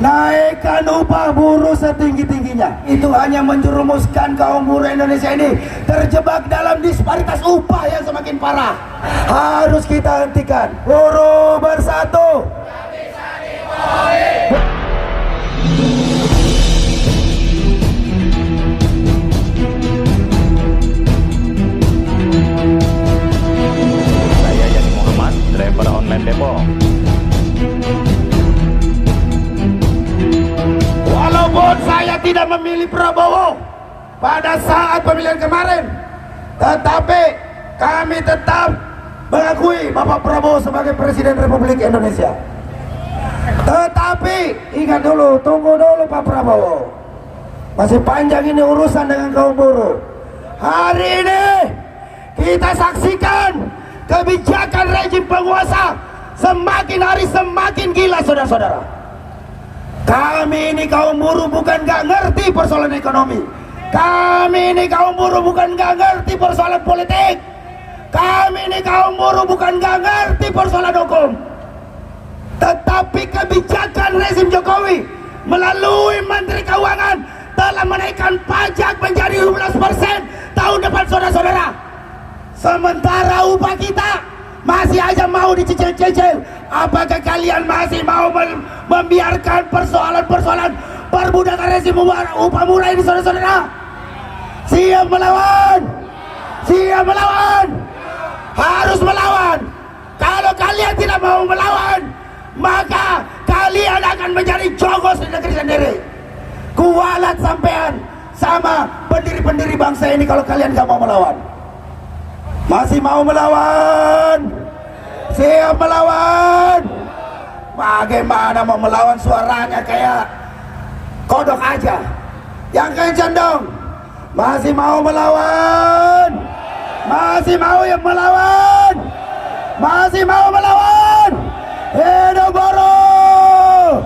naikkan upah buruh setinggi-tingginya. Itu hanya menjerumuskan kaum buruh Indonesia ini terjebak dalam disparitas upah yang semakin parah. Harus kita hentikan. Buruh bersatu. Saya Yani Muhammad, driver online Depok. Walaupun saya tidak memilih Prabowo pada saat pemilihan kemarin, tetapi kami tetap mengakui Bapak Prabowo sebagai Presiden Republik Indonesia. Tetapi ingat dulu, tunggu dulu Pak Prabowo. Masih panjang ini urusan dengan kaum buruh. Hari ini kita saksikan kebijakan rejim penguasa semakin hari semakin gila, saudara-saudara. Kami ini kaum buruh bukan gak ngerti persoalan ekonomi. Kami ini kaum buruh bukan gak ngerti persoalan politik. Kami ini kaum buruh bukan gak ngerti persoalan hukum. Tetapi kebijakan rezim Jokowi melalui Menteri Keuangan telah menaikkan pajak menjadi 12% tahun depan, saudara-saudara. Sementara upah kita masih aja mau dicicil-cicil. Apakah kalian masih mau membiarkan persoalan-persoalan perbudakan rezim upah murah ini, saudara-saudara? Siap melawan, siap melawan, harus melawan. Kalau kalian tidak mau melawan, maka kalian akan menjadi jogos di negeri sendiri. Kualat sampean sama pendiri-pendiri bangsa ini kalau kalian gak mau melawan. Masih mau melawan? Siap melawan? Bagaimana mau melawan, suaranya kayak kodok aja. Yang kencang dong. Masih mau melawan? Masih mau yang melawan? Masih mau melawan? Hidup buruh!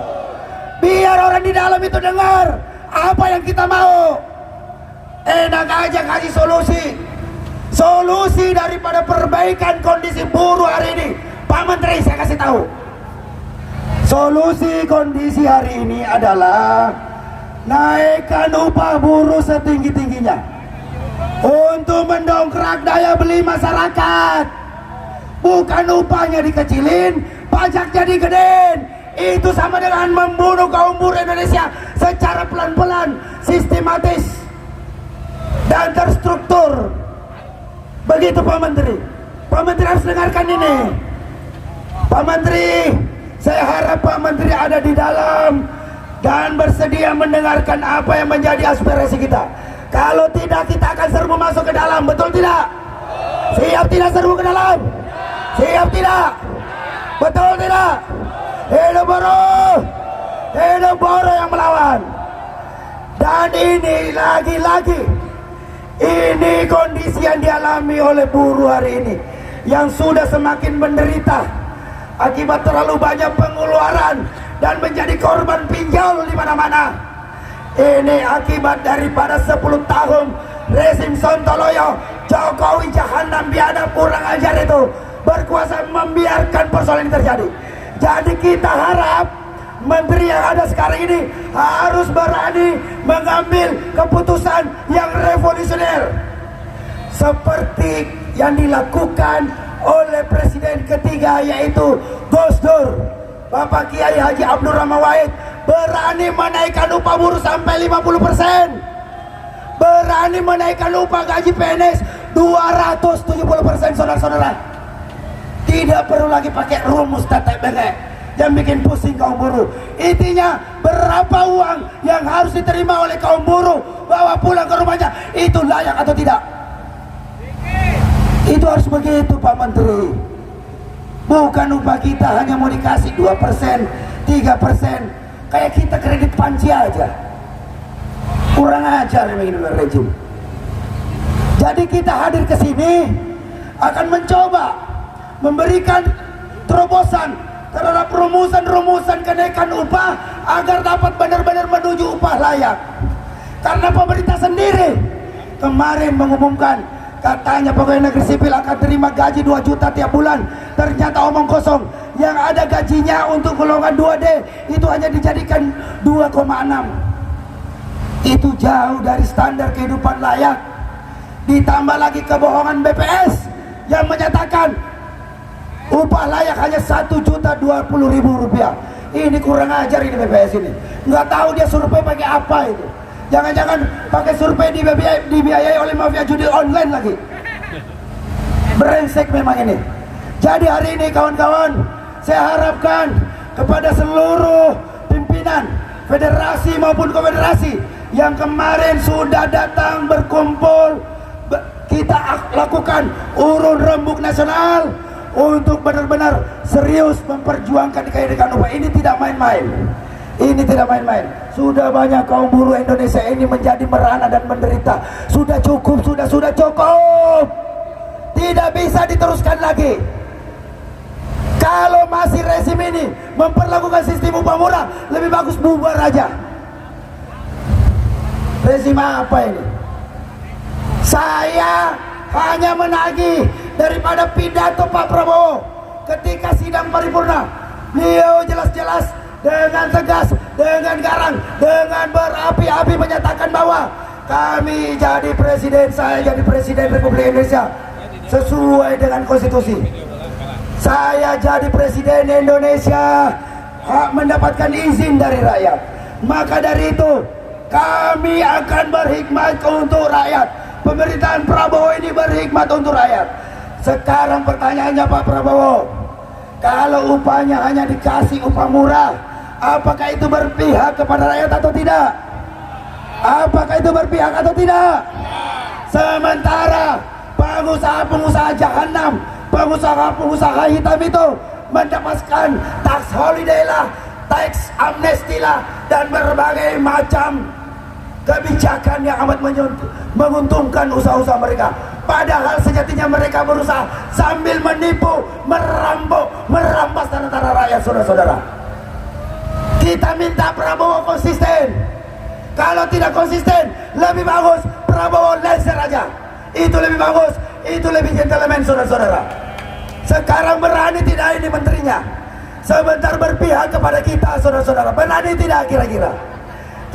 Biar orang di dalam itu dengar apa yang kita mau. Enak aja kasih solusi. Solusi daripada perbaikan kondisi buruh hari ini, Pak Menteri, saya kasih tahu. Solusi kondisi hari ini adalah naikkan upah buruh setinggi-tingginya untuk mendongkrak daya beli masyarakat. Bukan upahnya dikecilin, pajaknya digedein. Itu sama dengan membunuh kaum buruh Indonesia secara pelan-pelan, sistematis, dan terstruktur. Begitu Pak Menteri. Pak Menteri harus dengarkan ini. Pak Menteri, saya harap Pak Menteri ada di dalam dan bersedia mendengarkan apa yang menjadi aspirasi kita. Kalau tidak, kita akan serbu masuk ke dalam, betul tidak? Siap tidak serbu ke dalam? Siap tidak? Betul tidak? Hidup buruh! Hidup buruh yang melawan. Dan ini lagi-lagi, ini kondisi yang dialami oleh buruh hari ini, yang sudah semakin menderita akibat terlalu banyak pengeluaran dan menjadi korban pinjol di mana-mana. Ini akibat daripada 10 tahun rezim Sontoloyo, Jokowi jahanam biadab kurang ajar itu berkuasa membiarkan persoalan ini terjadi. Jadi kita harap menteri yang ada sekarang ini harus berani mengambil keputusan yang revolusioner seperti yang dilakukan oleh presiden ketiga, yaitu Gus Dur. Bapak Kiai Haji Abdurrahman Wahid berani menaikkan upah buruh sampai 50%, berani menaikkan upah gaji PNS 270%, saudara-saudara. Tidak perlu lagi pakai rumus tetek bengek yang bikin pusing kaum buruh. Intinya berapa uang yang harus diterima oleh kaum buruh bawa pulang ke rumahnya, itu layak atau tidak? Itu harus begitu Pak Menteri. Bukan upah kita hanya mau dikasih 2%, 3%, kayak kita kredit panci aja. Kurang ajar begini rejim. Jadi kita hadir ke sini akan mencoba memberikan terobosan terhadap rumusan-rumusan kenaikan upah agar dapat benar-benar menuju upah layak. Karena pemerintah sendiri kemarin mengumumkan, katanya pegawai negeri sipil akan terima gaji 2 juta tiap bulan. Ternyata omong kosong. yang ada gajinya untuk golongan 2D itu hanya dijadikan 2,6. Itu jauh dari standar kehidupan layak. Ditambah lagi kebohongan BPS yang menyatakan upah layak hanya Rp1.020.000. Ini kurang ajar ini BPS ini. Nggak tahu dia survei pakai apa itu. Jangan-jangan pakai survei dibiayai oleh mafia judi online lagi. Brengsek memang ini. Jadi hari ini kawan-kawan, saya harapkan kepada seluruh pimpinan federasi maupun konfederasi yang kemarin sudah datang berkumpul, kita lakukan urun rembuk nasional untuk benar-benar serius memperjuangkan kehidupan upah. Ini tidak main-main. Ini tidak main-main. Sudah banyak kaum buruh Indonesia ini menjadi merana dan menderita. Sudah cukup, sudah cukup. Tidak bisa diteruskan lagi. Kalau masih rezim ini memperlakukan sistem upah murah, lebih bagus bubar aja. Rezim apa ini? Saya hanya menagih daripada pidato Pak Prabowo ketika sidang paripurna. Beliau jelas-jelas dengan tegas, dengan garang, dengan berapi-api menyatakan bahwa kami jadi presiden, saya jadi presiden Republik Indonesia sesuai dengan konstitusi. Saya jadi presiden Indonesia hak mendapatkan izin dari rakyat. Maka dari itu kami akan berhikmat untuk rakyat. Pemerintahan Prabowo ini berhikmat untuk rakyat. Sekarang pertanyaannya Pak Prabowo, kalau upahnya hanya dikasih upah murah, apakah itu berpihak kepada rakyat atau tidak? Apakah itu berpihak atau tidak? Sementara pengusaha-pengusaha jahanam, pengusaha-pengusaha hitam itu mendapatkan tax holiday lah, tax amnesty lah, dan berbagai macam kebijakan yang amat menguntungkan usaha-usaha mereka. Padahal sejatinya mereka berusaha sambil menipu, merampok, merampas tanah-tanah rakyat, saudara-saudara. Kita minta Prabowo konsisten. Kalau tidak konsisten, lebih bagus Prabowo laser aja. Itu lebih bagus, itu lebih gentleman, saudara-saudara. Sekarang berani tidak ini menterinya, sebentar berpihak kepada kita, saudara-saudara. Berani tidak kira-kira?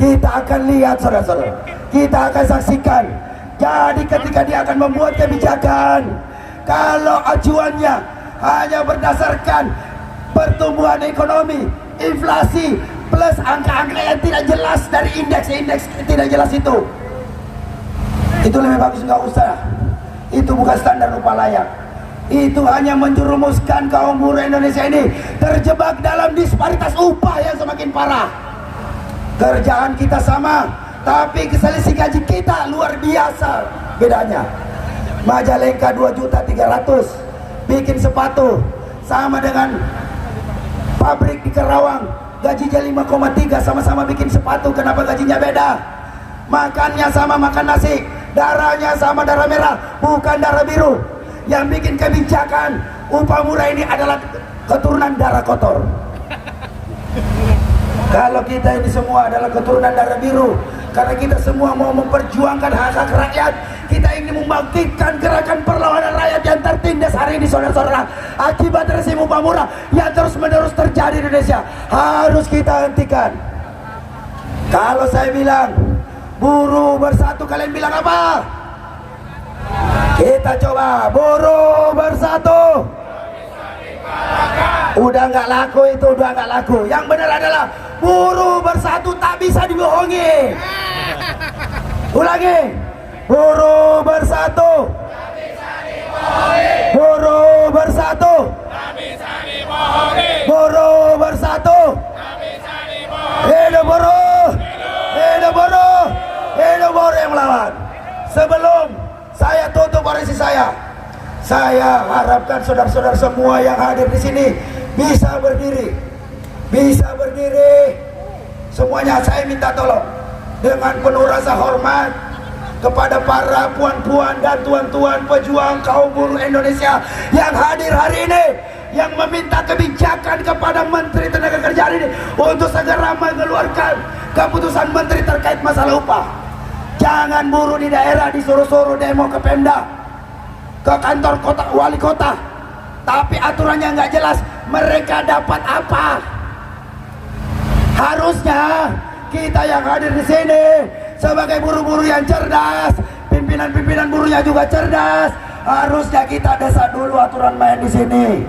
Kita akan lihat, saudara-saudara. Kita akan saksikan. Jadi ketika dia akan membuat kebijakan, kalau acuannya hanya berdasarkan pertumbuhan ekonomi, inflasi, plus angka-angka yang tidak jelas dari indeks tidak jelas itu lebih bagus nggak usah. Itu bukan standar upah layak. Itu hanya menjerumuskan kaum buruh Indonesia ini terjebak dalam disparitas upah yang semakin parah. Kerjaan kita sama, tapi selisih gaji kita luar biasa bedanya. Majalengka 2.300.000 bikin sepatu, sama dengan pabrik di Karawang gajinya 5,3, sama-sama bikin sepatu. Kenapa gajinya beda? Makannya sama, makan nasi, darahnya sama, darah merah, bukan darah biru. Yang bikin kebijakan upah murah ini adalah keturunan darah kotor. Kalau kita ini semua adalah keturunan darah biru, karena kita semua mau memperjuangkan hak-hak rakyat. Kita ingin membangkitkan gerakan perlawanan rakyat yang tertindas hari ini, saudara-saudara. Akibat rezim upah murah yang terus-menerus terjadi di Indonesia harus kita hentikan. Kalau saya bilang buruh bersatu, kalian bilang apa? Kita coba buruh bersatu. Udah nggak laku itu, udah nggak laku. Yang benar adalah buruh bersatu tak bisa dibohongi. Ulangi, buruh bersatu. Buruh bersatu. Buruh bersatu. Hidup buruh. Hidup buruh. Hidup buruh yang melawan. Sebelum saya tutup orasi saya harapkan saudara-saudara semua yang hadir di sini bisa berdiri. Semuanya saya minta tolong dengan penuh rasa hormat kepada para puan-puan dan tuan-tuan pejuang kaum buruh Indonesia yang hadir hari ini, yang meminta kebijakan kepada Menteri Tenaga Kerja hari ini untuk segera mengeluarkan keputusan Menteri terkait masalah upah. Jangan buruh di daerah disuruh-suruh demo ke Pemda, ke kantor kota, wali kota, tapi aturannya nggak jelas. mereka dapat apa? Harusnya kita yang hadir di sini sebagai buruh-buruh yang cerdas, pimpinan-pimpinan buruhnya juga cerdas. Harusnya kita desa dulu aturan main di sini.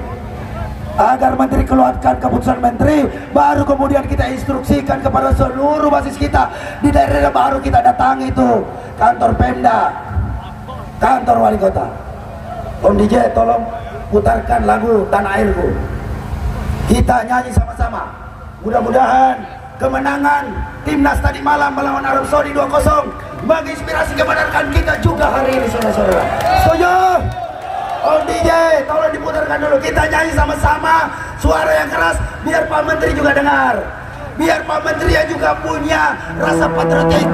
Agar menteri keluarkan keputusan menteri, baru kemudian kita instruksikan kepada seluruh basis kita di daerah, baru kita datangi itu kantor Pemda, kantor wali kota. Om DJ tolong putarkan lagu Tanah Airku, kita nyanyi sama-sama. Mudah-mudahan kemenangan timnas tadi malam melawan Arab Saudi 2-0 menginspirasi kemenangan kita juga hari ini, saudara-saudara. Setuju? Om DJ, tolong diputarkan dulu. Kita nyanyi sama-sama, suara yang keras, biar Pak Menteri juga dengar. Biar Pak Menteri juga punya rasa patriotik.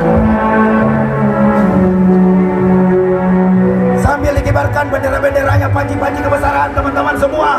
Sambil dikibarkan bendera-benderanya, panji-panji kebesaran teman-teman semua.